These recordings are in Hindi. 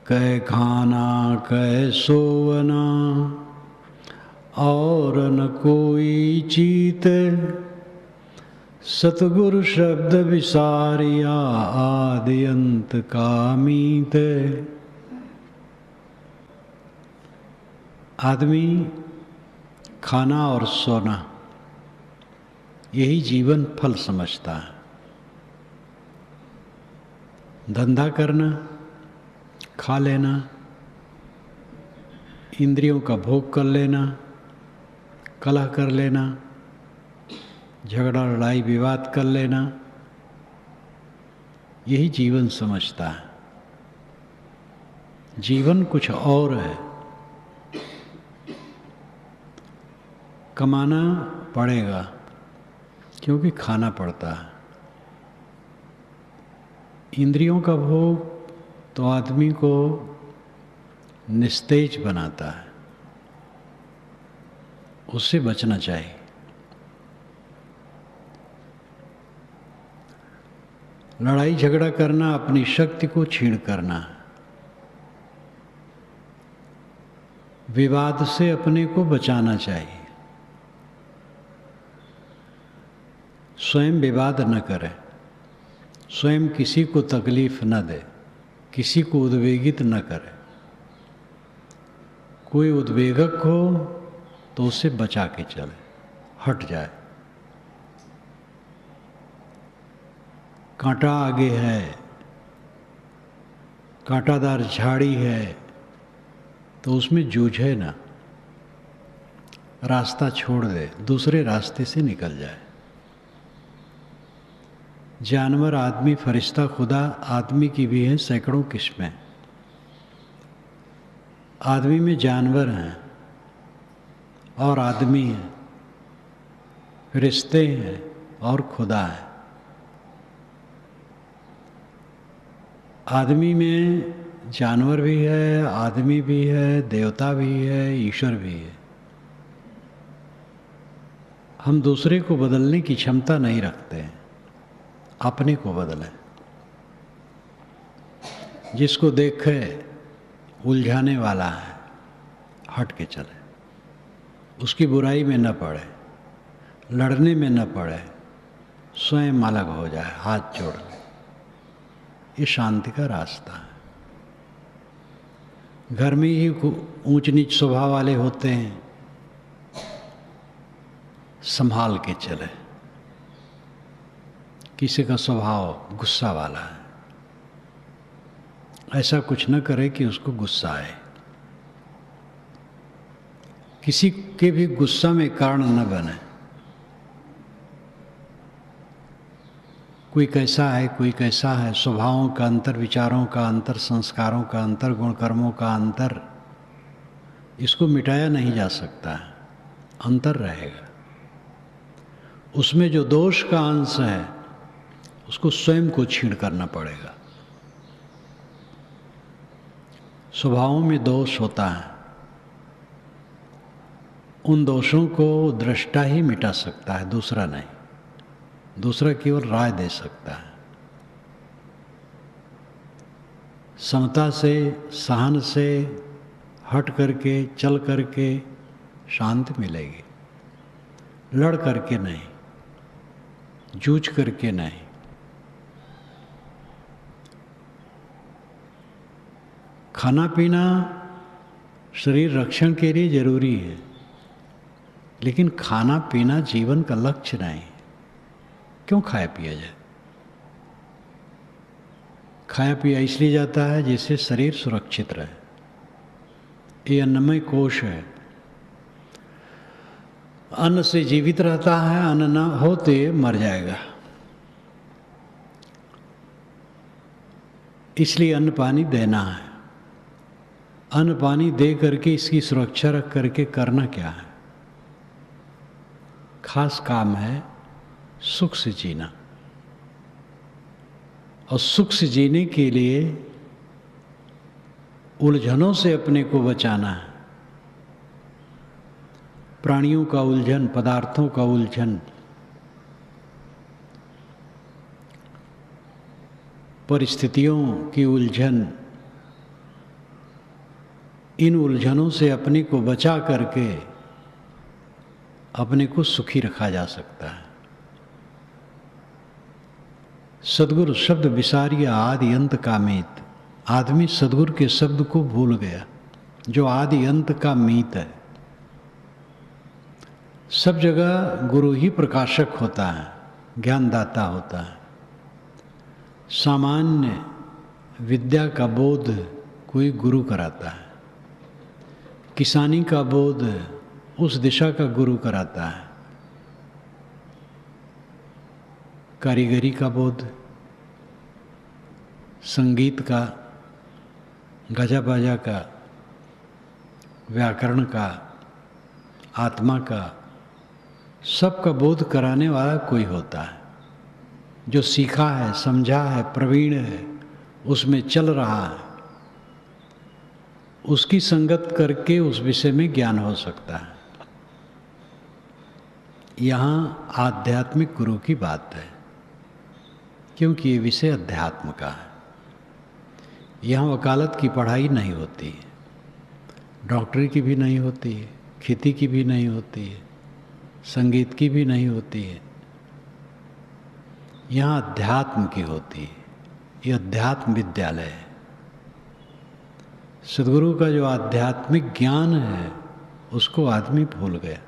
कै खाना कै सोवना, और न कोई चीत। सतगुरु शब्द विसारिया, आदि अंत का मीत। आदमी खाना और सोना यही जीवन फल समझता है। धंधा करना, खा लेना, इंद्रियों का भोग कर लेना, कलह कर लेना, झगड़ा लड़ाई विवाद कर लेना, यही जीवन समझता है। जीवन कुछ और है। कमाना पड़ेगा क्योंकि खाना पड़ता है। इंद्रियों का भोग तो आदमी को निस्तेज बनाता है, उससे बचना चाहिए। लड़ाई झगड़ा करना अपनी शक्ति को छीन करना, विवाद से अपने को बचाना चाहिए। स्वयं विवाद न करे, स्वयं किसी को तकलीफ न दे, किसी को उद्वेगित न करे। कोई उद्वेगक हो तो उसे बचा के चले, हट जाए। कांटा आगे है, कांटादार झाड़ी है, तो उसमें जूझे ना, रास्ता छोड़ दे, दूसरे रास्ते से निकल जाए। जानवर, आदमी, फरिश्ता, खुदा, आदमी की भी हैं सैकड़ों किस्में। आदमी में जानवर हैं और आदमी हैं, फरिश्ते हैं और खुदा है। आदमी में जानवर भी है, आदमी भी है, देवता भी है, ईश्वर भी है। हम दूसरे को बदलने की क्षमता नहीं रखते हैं, अपने को बदलें। जिसको देखे उलझाने वाला है, हट के चले, उसकी बुराई में न पड़े, लड़ने में न पड़े, स्वयं अलग हो जाए, हाथ जोड़ ले। ये शांति का रास्ता है। घर में ही ऊंच नीच स्वभाव वाले होते हैं, संभाल के चले। किसी का स्वभाव गुस्सा वाला है, ऐसा कुछ न करे कि उसको गुस्सा आए। किसी के भी गुस्सा में कारण न बने। कोई कैसा है, कोई कैसा है, स्वभावों का अंतर, विचारों का अंतर, संस्कारों का अंतर, गुण कर्मों का अंतर, इसको मिटाया नहीं जा सकता है, अंतर रहेगा। उसमें जो दोष का अंश है उसको स्वयं को छीण करना पड़ेगा। स्वभावों में दोष होता है, उन दोषों को दृष्टा ही मिटा सकता है, दूसरा नहीं। दूसरा केवल राय दे सकता है। समता से, सहन से हट करके, चल करके शांति मिलेगी। लड़ करके नहीं, जूझ करके नहीं। खाना पीना शरीर रक्षण के लिए जरूरी है, लेकिन खाना पीना जीवन का लक्ष्य नहीं। क्यों खाया पिया जाए? खाया पिया इसलिए जाता है जिससे शरीर सुरक्षित रहे। ये अन्नमय कोश है, अन्न से जीवित रहता है, अन्न न होते मर जाएगा। इसलिए अन्न पानी देना है। अन्न पानी दे करके इसकी सुरक्षा रख करके करना क्या है? खास काम है सुख से जीना। और सुख से जीने के लिए उलझनों से अपने को बचाना है। प्राणियों का उलझन, पदार्थों का उलझन, परिस्थितियों की उलझन, इन उलझनों से अपने को बचा करके अपने को सुखी रखा जा सकता है। सद्गुरु शब्द विसारिया आदि अंत का मीत। आदमी सद्गुरु के शब्द को भूल गया जो आदि अंत का मीत है। सब जगह गुरु ही प्रकाशक होता है, ज्ञानदाता होता है। सामान्य विद्या का बोध कोई गुरु कराता है, किसानी का बोध उस दिशा का गुरु कराता है, कारीगरी का बोध, संगीत का, गजा बाजा का, व्याकरण का, आत्मा का, सबका बोध कराने वाला कोई होता है जो सीखा है, समझा है, प्रवीण है, उसमें चल रहा है। उसकी संगत करके उस विषय में ज्ञान हो सकता है। यहाँ आध्यात्मिक गुरु की बात है, क्योंकि ये विषय अध्यात्म का है। यहाँ वकालत की पढ़ाई नहीं होती है, डॉक्टरी की भी नहीं होती है, खेती की भी नहीं होती है, संगीत की भी नहीं होती है। यहाँ अध्यात्म की होती है। ये अध्यात्म विद्यालय है। सद्गुरु का जो आध्यात्मिक ज्ञान है उसको आदमी भूल गया।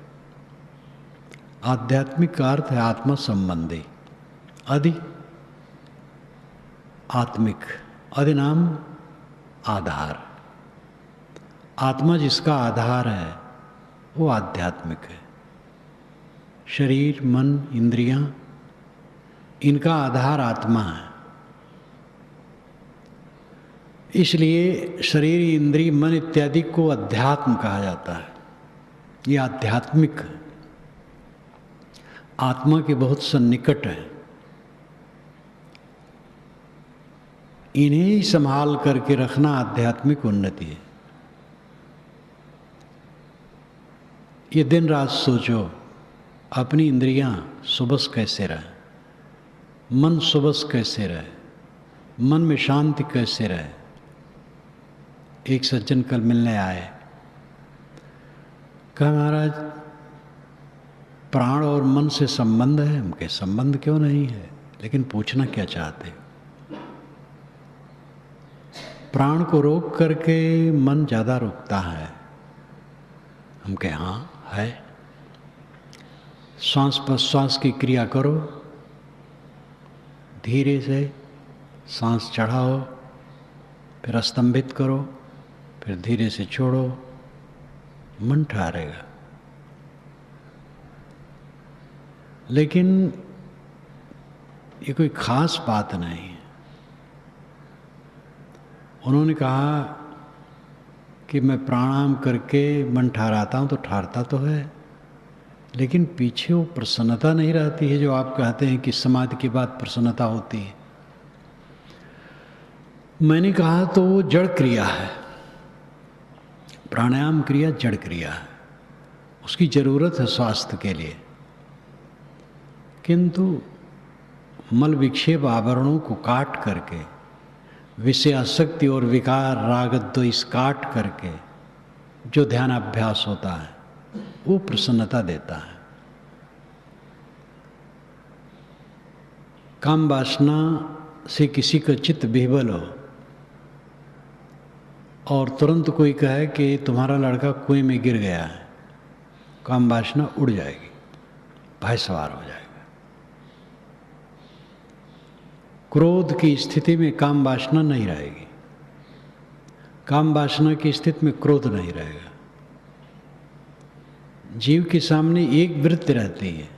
आध्यात्मिक का अर्थ है आत्मा संबंधी, अधि आत्मिक, अधिनाम आधार। आत्मा जिसका आधार है वो आध्यात्मिक है। शरीर, मन, इंद्रियां, इनका आधार आत्मा है। इसलिए शरीर, इंद्रिय, मन इत्यादि को अध्यात्म कहा जाता है। ये आध्यात्मिक आत्मा के बहुत सन्निकट है। इन्हें ही संभाल करके रखना आध्यात्मिक उन्नति है। ये दिन रात सोचो अपनी इंद्रियां सुबस कैसे रहे, मन सुबस कैसे रहे, मन में शांति कैसे रहे। एक सज्जन कल मिलने आए, कहा महाराज प्राण और मन से संबंध है। हम कहे संबंध क्यों नहीं है, लेकिन पूछना क्या चाहते हो। प्राण को रोक करके मन ज़्यादा रुकता है। हम कहे हाँ है। श्वास प्रश्वास की क्रिया करो, धीरे से सांस चढ़ाओ, फिर स्तंभित करो, फिर धीरे से छोड़ो, मन ठहरेगा। लेकिन ये कोई खास बात नहीं है। उन्होंने कहा कि मैं प्राणायाम करके मन ठहराता हूँ तो ठहरता तो है, लेकिन पीछे वो प्रसन्नता नहीं रहती है जो आप कहते हैं कि समाधि के बाद प्रसन्नता होती है। मैंने कहा तो वो जड़ क्रिया है। प्राणायाम क्रिया जड़ क्रिया है, उसकी ज़रूरत है स्वास्थ्य के लिए। किंतु मल विक्षेप आवरणों को काट करके, विषय आसक्ति और विकार राग द्वेष काट करके जो ध्यान अभ्यास होता है वो प्रसन्नता देता है। काम वासना से किसी का चित्त विह्वल हो और तुरंत कोई कहे कि तुम्हारा लड़का कुएं में गिर गया है, काम वासना उड़ जाएगी, भय सवार हो जाएगा। क्रोध की स्थिति में काम वासना नहीं रहेगी, काम वासना की स्थिति में क्रोध नहीं रहेगा। जीव के सामने एक वृत्ति रहती है,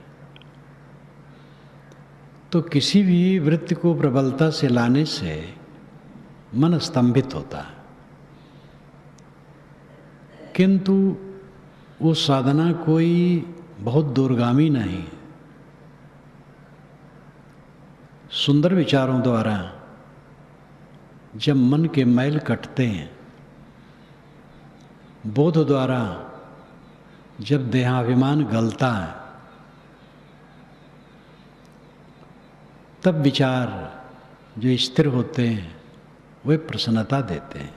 तो किसी भी वृत्ति को प्रबलता से लाने से मन स्तंभित होता है। किंतु वो साधना कोई बहुत दूरगामी नहीं है। सुंदर विचारों द्वारा जब मन के मैल कटते हैं, बोध द्वारा जब देहाभिमान गलता है, तब विचार जो स्थिर होते हैं वे प्रसन्नता देते हैं।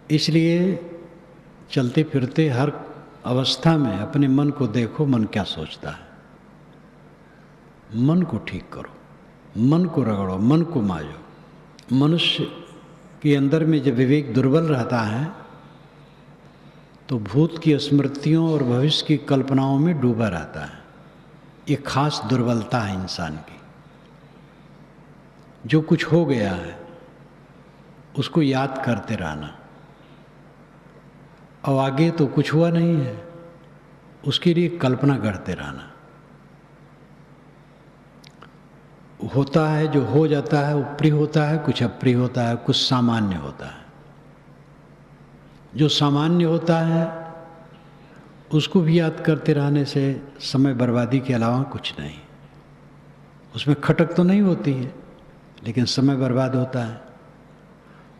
इसलिए चलते फिरते हर अवस्था में अपने मन को देखो, मन क्या सोचता है। मन को ठीक करो, मन को रगड़ो, मन को माजो। मनुष्य के अंदर में जब विवेक दुर्बल रहता है तो भूत की स्मृतियों और भविष्य की कल्पनाओं में डूबा रहता है। ये खास दुर्बलता है इंसान की। जो कुछ हो गया है उसको याद करते रहना, और आगे तो कुछ हुआ नहीं है उसके लिए कल्पना करते रहना। होता है जो हो जाता है वो प्रिय होता है, कुछ अप्रिय होता है, कुछ सामान्य होता है। जो सामान्य होता है उसको भी याद करते रहने से समय बर्बादी के अलावा कुछ नहीं। उसमें खटक तो नहीं होती है लेकिन समय बर्बाद होता है।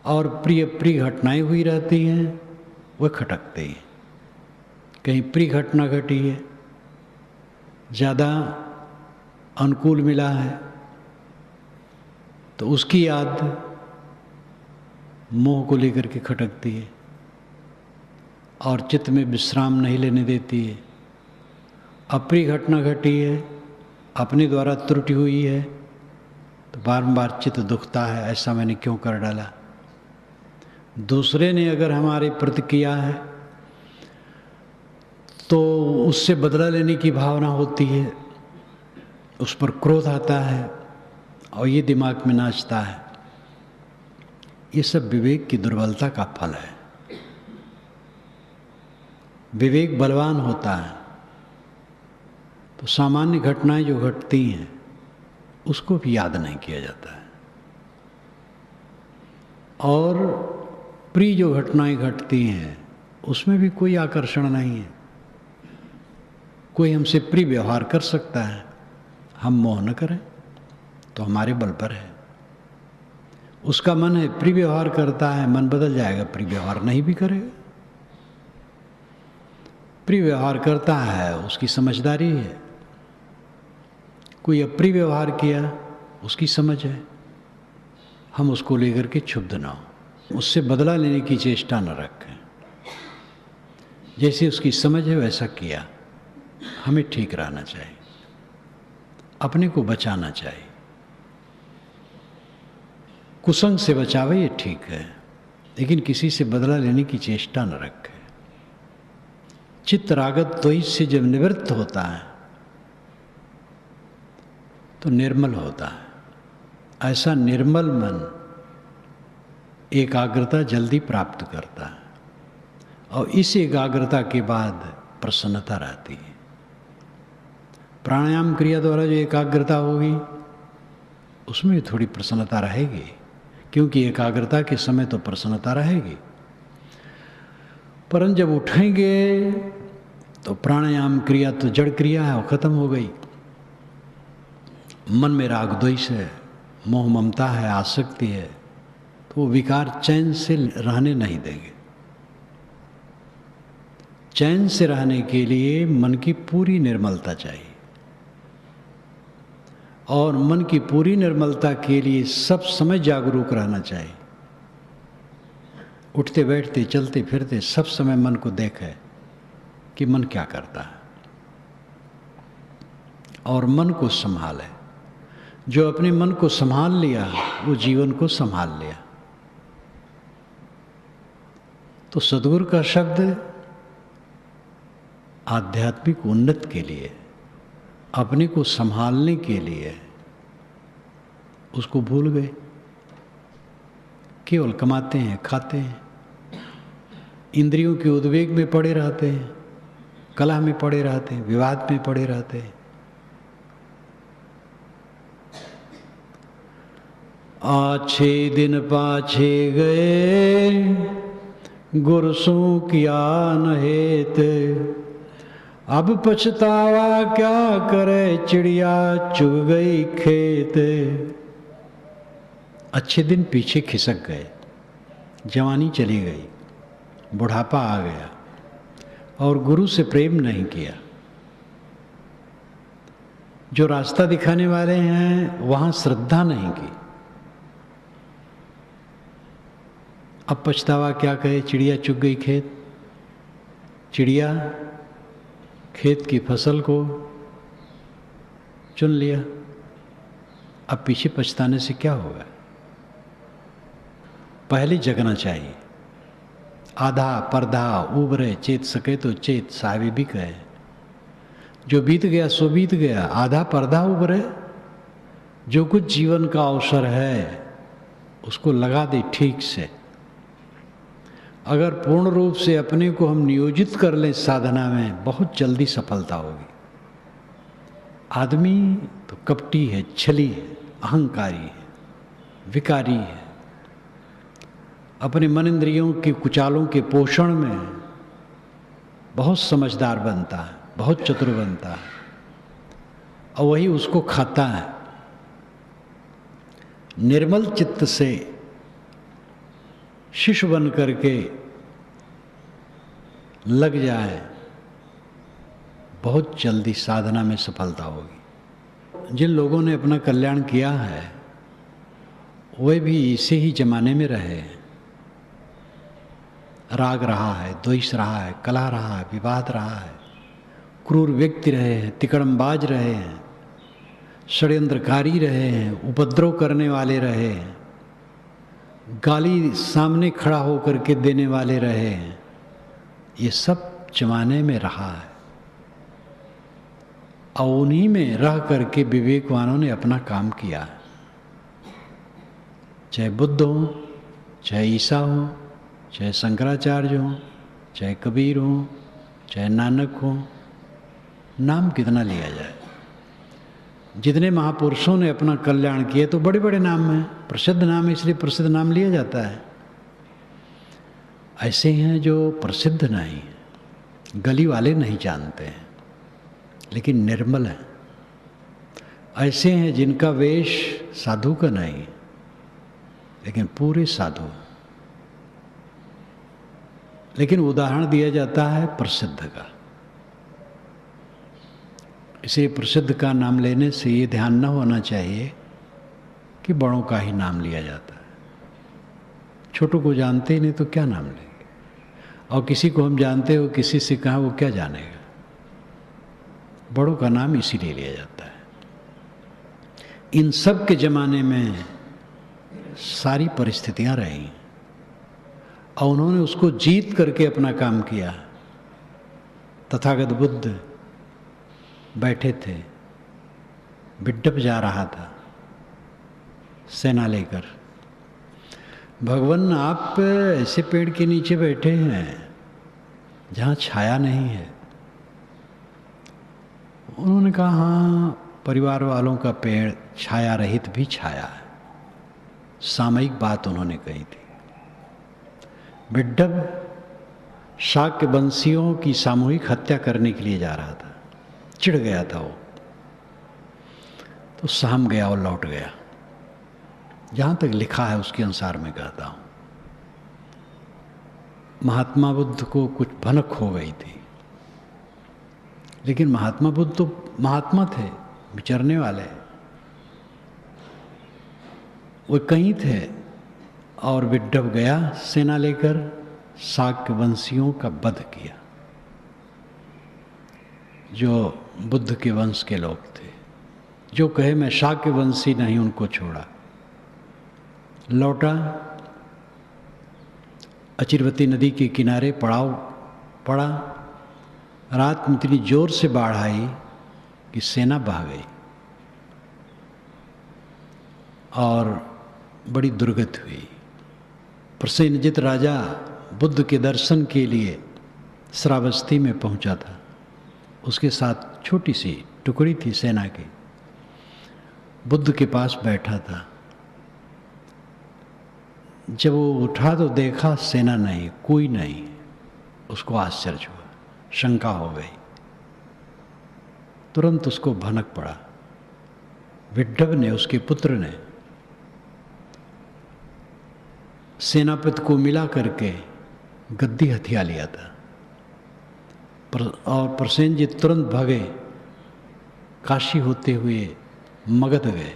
और प्रिय प्रिय घटनाएं हुई रहती हैं, वह खटकते हैं। कहीं प्रिय घटना घटी है, ज़्यादा अनुकूल मिला है तो उसकी याद मोह को लेकर के खटकती है और चित्त में विश्राम नहीं लेने देती है। अप्रिय घटना घटी है, अपने द्वारा त्रुटि हुई है तो बार चित्त दुखता है, ऐसा मैंने क्यों कर डाला। दूसरे ने अगर हमारे प्रति किया है तो उससे बदला लेने की भावना होती है, उस पर क्रोध आता है और ये दिमाग में नाचता है। ये सब विवेक की दुर्बलता का फल है। विवेक बलवान होता है तो सामान्य घटनाएं जो घटती हैं उसको भी याद नहीं किया जाता है, और प्रिय जो घटनाएं घटती हैं उसमें भी कोई आकर्षण नहीं है। कोई हमसे प्रिय व्यवहार कर सकता है, हम मोह न करें तो हमारे बल पर है। उसका मन है प्रिय व्यवहार करता है, मन बदल जाएगा, प्रिय व्यवहार नहीं भी करेगा। प्रिय व्यवहार करता है उसकी समझदारी है, कोई अप्रिय व्यवहार किया उसकी समझ है। हम उसको लेकर के क्षुब्ध ना हो, उससे बदला लेने की चेष्टा न रखें। जैसे उसकी समझ है वैसा किया। हमें ठीक रहना चाहिए, अपने को बचाना चाहिए। कुसंग से बचावे ये ठीक है, लेकिन किसी से बदला लेने की चेष्टा न रखे। चित्त रागत द्वेष से जब निवृत्त होता है तो निर्मल होता है। ऐसा निर्मल मन एकाग्रता जल्दी प्राप्त करता है, और इस एकाग्रता के बाद प्रसन्नता रहती है। प्राणायाम क्रिया द्वारा जो एकाग्रता होगी उसमें भी थोड़ी प्रसन्नता रहेगी, क्योंकि एकाग्रता के समय तो प्रसन्नता रहेगी। परंतु जब उठेंगे तो प्राणायाम क्रिया तो जड़ क्रिया है, वो खत्म हो गई। मन में राग द्वेष है, मोह ममता है, आसक्ति है, तो वो विकार चैन से रहने नहीं देंगे। चैन से रहने के लिए मन की पूरी निर्मलता चाहिए, और मन की पूरी निर्मलता के लिए सब समय जागरूक रहना चाहिए। उठते बैठते चलते फिरते सब समय मन को देखे कि मन क्या करता है, और मन को संभाले। जो अपने मन को संभाल लिया वो जीवन को संभाल लिया। तो सद्गुरु का शब्द आध्यात्मिक उन्नति के लिए, अपने को संभालने के लिए, उसको भूल गए। केवल कमाते हैं, खाते हैं, इंद्रियों के उद्वेग में पड़े रहते हैं, कलह में पड़े रहते हैं, विवाद में पड़े रहते हैं। आछे दिन पाछे गए, गुरसू किया न हेत, अब पछतावा क्या करे, चिड़िया चुग गई खेत। अच्छे दिन पीछे खिसक गए, जवानी चली गई, बुढ़ापा आ गया, और गुरु से प्रेम नहीं किया। जो रास्ता दिखाने वाले हैं वहां श्रद्धा नहीं की। अब पछतावा क्या कहे, चिड़िया चुग गई खेत। चिड़िया खेत की फसल को चुन लिया, अब पीछे पछताने से क्या होगा। पहले जगना चाहिए। आधा परधा उबरे चेत सके तो चेत, साहबी भी कहे। जो बीत गया सो बीत गया, आधा पर्दा उभरे। जो कुछ जीवन का अवसर है उसको लगा दे ठीक से। अगर पूर्ण रूप से अपने को हम नियोजित कर लें साधना में, बहुत जल्दी सफलता होगी। आदमी तो कपटी है, छली है, अहंकारी है, विकारी है। अपने मन इंद्रियों के कुचालों के पोषण में बहुत समझदार बनता है, बहुत चतुर बनता है, और वही उसको खाता है। निर्मल चित्त से शिशु बन करके लग जाए, बहुत जल्दी साधना में सफलता होगी। जिन लोगों ने अपना कल्याण किया है वे भी इसी ही जमाने में रहे। राग रहा है, द्वेष रहा है, कलह रहा है, विवाद रहा है, क्रूर व्यक्ति रहे हैं, तिकड़मबाज रहे हैं, षड्यंत्रकारी रहे हैं, उपद्रव करने वाले रहे हैं, गाली सामने खड़ा होकर के देने वाले रहे हैं। ये सब जमाने में रहा है, और उन्हीं में रह करके विवेकवानों ने अपना काम किया। चाहे बुद्ध हो, चाहे ईसा हो, चाहे शंकराचार्य हो, चाहे कबीर हो, चाहे नानक हो, नाम कितना लिया जाए। जितने महापुरुषों ने अपना कल्याण किए तो बड़े बड़े नाम हैं, प्रसिद्ध नाम है, इसलिए प्रसिद्ध नाम लिया जाता है। ऐसे हैं जो प्रसिद्ध नहीं, गली वाले नहीं जानते हैं, लेकिन निर्मल हैं। ऐसे हैं जिनका वेश साधु का नहीं, लेकिन पूरे साधु। लेकिन उदाहरण दिया जाता है प्रसिद्ध का। इसे प्रसिद्ध का नाम लेने से ये ध्यान न होना चाहिए कि बड़ों का ही नाम लिया जाता है। छोटों को जानते ही नहीं तो क्या नाम लेंगे, और किसी को हम जानते हो किसी से कहा वो क्या जानेगा। बड़ों का नाम इसीलिए लिया जाता है। इन सब के ज़माने में सारी परिस्थितियां रहीं और उन्होंने उसको जीत करके अपना काम किया। तथागत बुद्ध बैठे थे, बिड्डप जा रहा था सेना लेकर। भगवान आप ऐसे पेड़ के नीचे बैठे हैं जहाँ छाया नहीं है। उन्होंने कहा हाँ, परिवार वालों का पेड़ छाया रहित भी छाया है। सामयिक बात उन्होंने कही थी। बिड्डप शाक्य वंशियों की सामूहिक हत्या करने के लिए जा रहा था, चिढ़ गया था वो, तो सहम गया और लौट गया। जहाँ तक लिखा है उसके अनुसार मैं कहता हूँ। महात्मा बुद्ध को कुछ भनक हो गई थी, लेकिन महात्मा बुद्ध तो महात्मा थे, विचरने वाले, वो कहीं थे। और बिड्डप गया सेना लेकर, शाक्य वंशियों का वध किया, जो बुद्ध के वंश के लोग थे। जो कहे मैं शाक्य वंशी नहीं, उनको छोड़ा। लौटा, अचिरवती नदी के किनारे पड़ाव पड़ा। रात में इतनी जोर से बाढ़ आई कि सेना बह गई और बड़ी दुर्गति हुई। प्रसेनजित राजा बुद्ध के दर्शन के लिए श्रावस्ती में पहुंचा था। उसके साथ छोटी सी टुकड़ी थी सेना की। बुद्ध के पास बैठा था। जब वो उठा तो देखा सेना नहीं, कोई नहीं। उसको आश्चर्य हुआ, शंका हो गई। तुरंत उसको भनक पड़ा। विड्डप ने, उसके पुत्र ने, सेनापति को मिला करके गद्दी हथिया लिया था। और प्रसेनजित तुरंत भागे, काशी होते हुए मगध गए,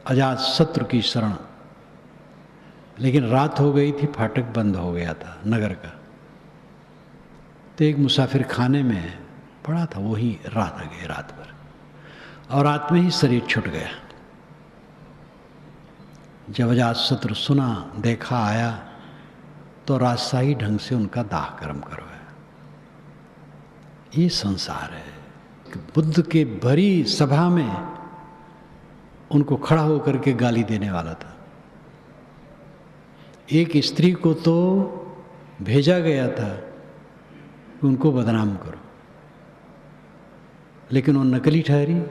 अजात शत्रु की शरण। लेकिन रात हो गई थी, फाटक बंद हो गया था नगर का। तो एक मुसाफिर खाने में पड़ा था, वही रात आ गई रात भर, और रात में ही शरीर छूट गया। जब अजातशत्रु सुना, देखा, आया तो राजशाही ढंग से उनका दाह कर्म करवाया। ये संसार है। बुद्ध के भरी सभा में उनको खड़ा होकर के गाली देने वाला था। एक स्त्री को तो भेजा गया था कि उनको बदनाम करो, लेकिन वो नकली ठहरी,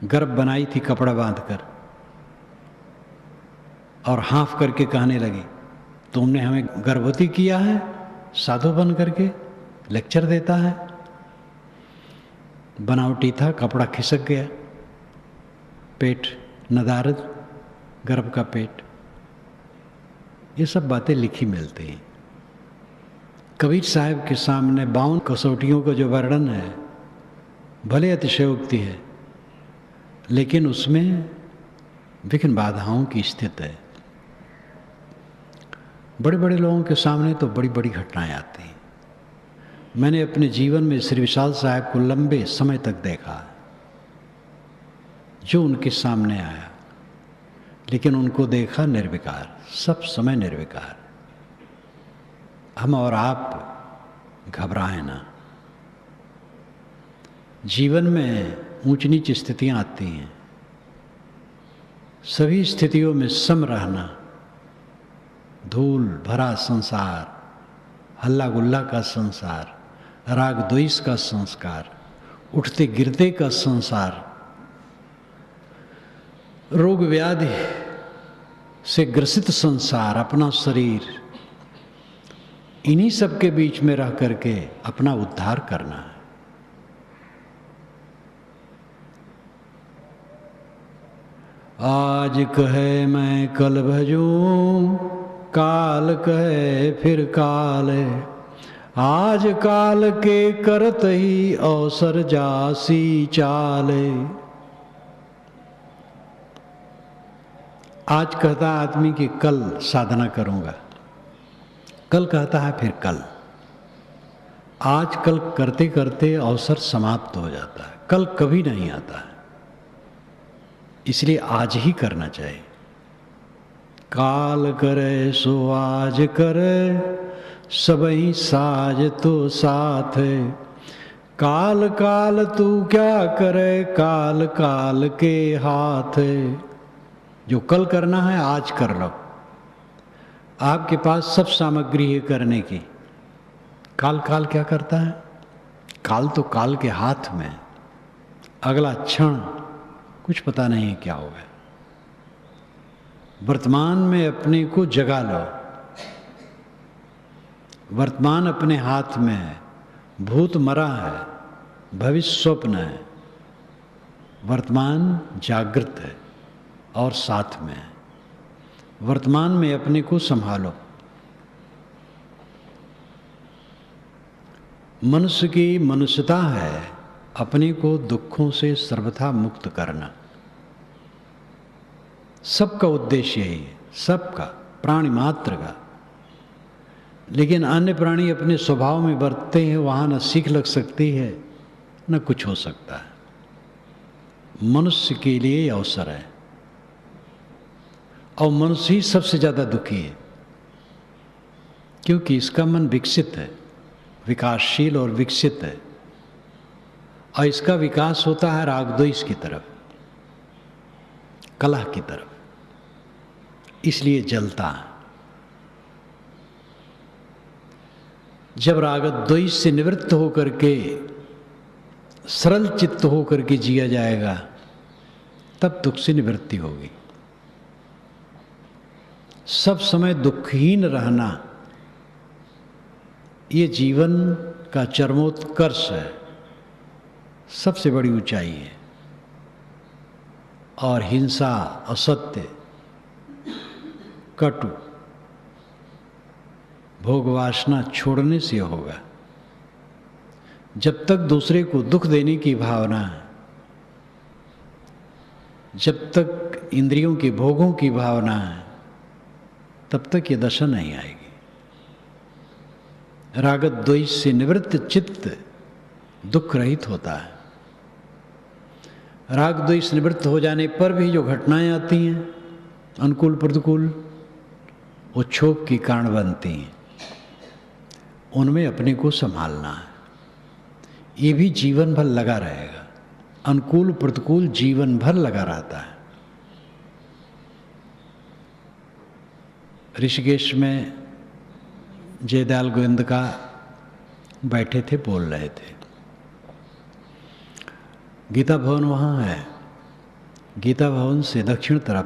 गर्भ बनाई थी कपड़ा बांधकर, और हाँफ करके कहने लगी, तुमने हमें गर्भवती किया है, साधु बन करके लेक्चर देता है। बनावटी था, कपड़ा खिसक गया, पेट नदारद, गर्भ का पेट। ये सब बातें लिखी मिलती हैं। कबीर साहब के सामने 52 कसौटियों का जो वर्णन है, भले अतिशयोक्ति है, लेकिन उसमें विघ्न बाधाओं की स्थिति है। बड़े बड़े लोगों के सामने तो बड़ी बड़ी घटनाएं आती हैं। मैंने अपने जीवन में श्री विशाल साहब को लंबे समय तक देखा, जो उनके सामने आया, लेकिन उनको देखा निर्विकार, सब समय निर्विकार। हम और आप घबराएं ना। जीवन में ऊंच नीच स्थितियां आती हैं, सभी स्थितियों में सम रहना। धूल भरा संसार, हल्ला गुल्ला का संसार, राग द्वेष का संस्कार, उठते गिरते का संसार, रोग व्याधि से ग्रसित संसार, अपना शरीर, इन्हीं सब के बीच में रह करके अपना उद्धार करना है। आज कहे मैं कल भजूं, काल कहे फिर काल, आज काल के करत ही अवसर जासी चाले। आज कहता आदमी कि कल साधना करूंगा, कल कहता है फिर कल। आज कल करते करते अवसर समाप्त हो जाता है, कल कभी नहीं आता है। इसलिए आज ही करना चाहिए। काल करे सो आज करे, सबही साज तो साथ। काल काल तू क्या करे, काल काल के हाथ। जो कल करना है आज कर लो। आपके पास सब सामग्री है करने की। काल काल क्या करता है? काल तो काल के हाथ में। अगला क्षण कुछ पता नहीं है क्या होगा। वर्तमान में अपने को जगा लो। वर्तमान अपने हाथ में है। भूत मरा है, भविष्य स्वप्न है, वर्तमान जागृत है और साथ में है। वर्तमान में अपने को संभालो। मनुष्य की मनुष्यता है अपने को दुखों से सर्वथा मुक्त करना। सबका उद्देश्य यही है, सबका, प्राणी मात्र का। लेकिन अन्य प्राणी अपने स्वभाव में बरतते हैं, वहाँ न सीख लग सकती है न कुछ हो सकता है। मनुष्य के लिए अवसर है और मनुष्य ही सबसे ज़्यादा दुखी है, क्योंकि इसका मन विकसित है, विकासशील और विकसित है, और इसका विकास होता है राग द्वेष की तरफ, कलह की तरफ। इसलिए जलता है। जब राग द्वेष से निवृत्त होकर के सरल चित्त होकर के जिया जाएगा, तब दुख से निवृत्ति होगी। सब समय दुखहीन रहना ये जीवन का चरमोत्कर्ष है, सबसे बड़ी ऊंचाई है। और हिंसा, असत्य, कटु, भोग वासना छोड़ने से होगा। जब तक दूसरे को दुख देने की भावना है, जब तक इंद्रियों के भोगों की भावना है, तब तक ये दशा नहीं आएगी। राग द्वेष से निवृत्त चित्त दुख रहित होता है। राग द्वेष निवृत्त हो जाने पर भी जो घटनाएं आती हैं अनुकूल प्रतिकूल, वो क्षोभ की कारण बनती हैं। उनमें अपने को संभालना है। ये भी जीवन भर लगा रहेगा। अनुकूल प्रतिकूल जीवन भर लगा रहता है। ऋषिकेश में जयदयाल गोविंद का बैठे थे, बोल रहे थे। गीता भवन वहाँ है। गीता भवन से दक्षिण तरफ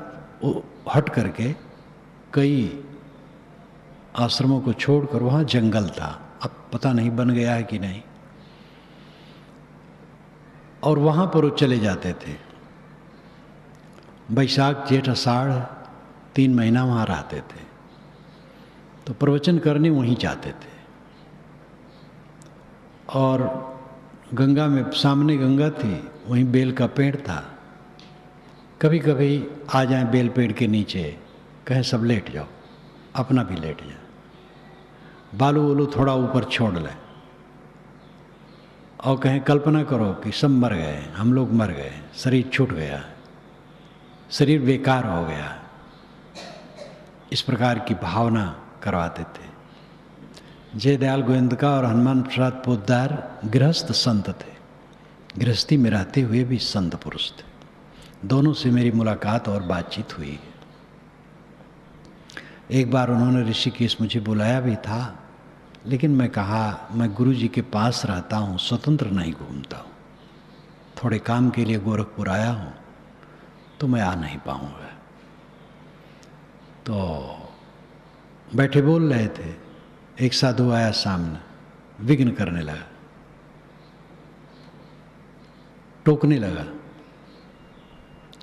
हट करके कई आश्रमों को छोड़कर वहाँ जंगल था। अब पता नहीं बन गया है कि नहीं। और वहाँ पर वो चले जाते थे। बैसाख जेठ आषाढ़ 3 महीना वहाँ रहते थे। तो प्रवचन करने वहीं जाते थे। और गंगा में, सामने गंगा थी, वहीं बेल का पेड़ था। कभी कभी आ जाए बेल पेड़ के नीचे, कहें सब लेट जाओ, अपना भी लेट जाए, बालू वालू थोड़ा ऊपर छोड़ लें और कहें कल्पना करो कि सब मर गए, हम लोग मर गए, शरीर छूट गया, शरीर बेकार हो गया। इस प्रकार की भावना करवाते थे। जयदयाल गोविंद का और हनुमान प्रसाद पोद्दार गृहस्थ संत थे। गृहस्थी में रहते हुए भी संत पुरुष थे। दोनों से मेरी मुलाकात और बातचीत हुई। एक बार उन्होंने ऋषिकेश मुझे बुलाया भी था, लेकिन मैं कहा मैं गुरु जी के पास रहता हूँ, स्वतंत्र नहीं घूमता हूँ। थोड़े काम के लिए गोरखपुर आया हूँ तो मैं आ नहीं पाऊँगा। तो बैठे बोल रहे थे। एक साधु आया सामने, विघ्न करने लगा, टोकने लगा,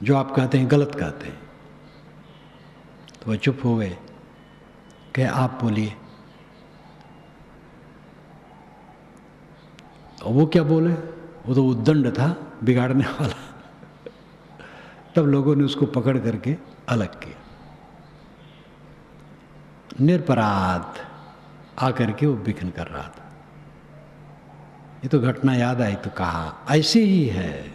जो आप कहते हैं गलत कहते हैं। तो वह चुप हो गए। कहे आप बोलिए। और वो क्या बोले? वो तो उद्दंड था, बिगाड़ने वाला। तब लोगों ने उसको पकड़ करके अलग किया। निरपराध आकर के वो विघ्न कर रहा था। ये तो घटना याद आई तो कहा ऐसे ही है।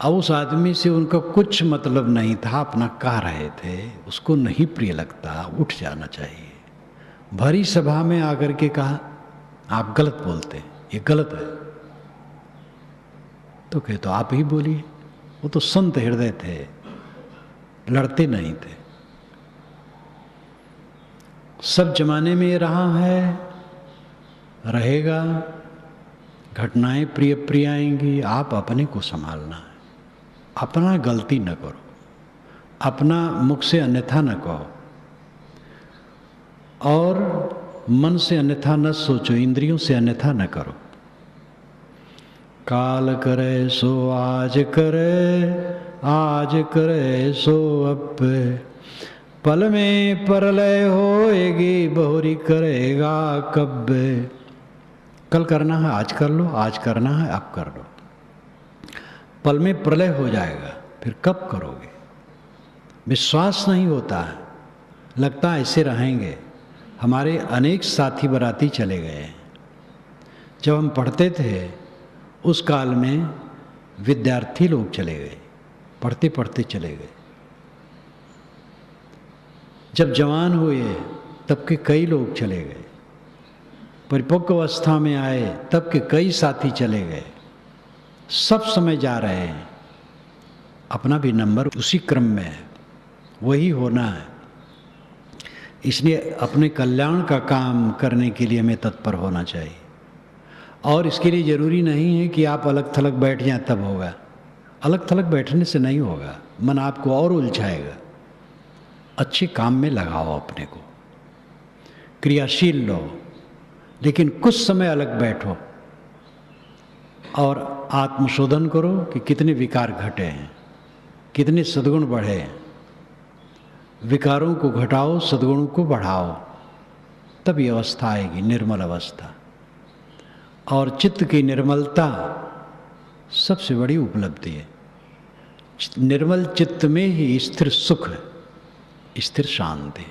अब उस आदमी से उनका कुछ मतलब नहीं था, अपना कह रहे थे, उसको नहीं प्रिय लगता, उठ जाना चाहिए। भरी सभा में आकर के कहा आप गलत बोलते हैं, ये गलत है। तो कहे तो आप ही बोलिए। वो तो संत हृदय थे, लड़ते नहीं थे। सब जमाने में ये रहा है, रहेगा। घटनाएं प्रिय प्रिय आएंगी। आप अपने को संभालना है। अपना गलती न करो, अपना मुख से अन्यथा न कहो, और मन से अन्यथा न सोचो, इंद्रियों से अन्यथा न करो। काल करे सो आज करे, आज करे सो अब, पल में परलय होएगी, बहुरी करेगा कब। कल करना है आज कर लो, आज करना है अब कर लो। पल में प्रलय हो जाएगा, फिर कब करोगे? विश्वास नहीं होता है, लगता ऐसे रहेंगे। हमारे अनेक साथी बराती चले गए। जब हम पढ़ते थे उस काल में विद्यार्थी लोग चले गए, पढ़ते पढ़ते चले गए। जब जवान हुए तब के कई लोग चले गए। परिपक्व अवस्था में आए तब के कई साथी चले गए। सब समय जा रहे हैं। अपना भी नंबर उसी क्रम में है, वही होना है। इसलिए अपने कल्याण का काम करने के लिए हमें तत्पर होना चाहिए। और इसके लिए ज़रूरी नहीं है कि आप अलग थलग बैठ जाएं तब होगा। अलग थलग बैठने से नहीं होगा, मन आपको और उलझाएगा। अच्छे काम में लगाओ अपने को, क्रियाशील लो, लेकिन कुछ समय अलग बैठो और आत्मशोधन करो कि कितने विकार घटे हैं, कितने सद्गुण बढ़े हैं। विकारों को घटाओ, सद्गुणों को बढ़ाओ, तब ये अवस्था आएगी, निर्मल अवस्था। और चित्त की निर्मलता सबसे बड़ी उपलब्धि है। निर्मल चित्त में ही स्थिर सुख है। स्थिर शांति।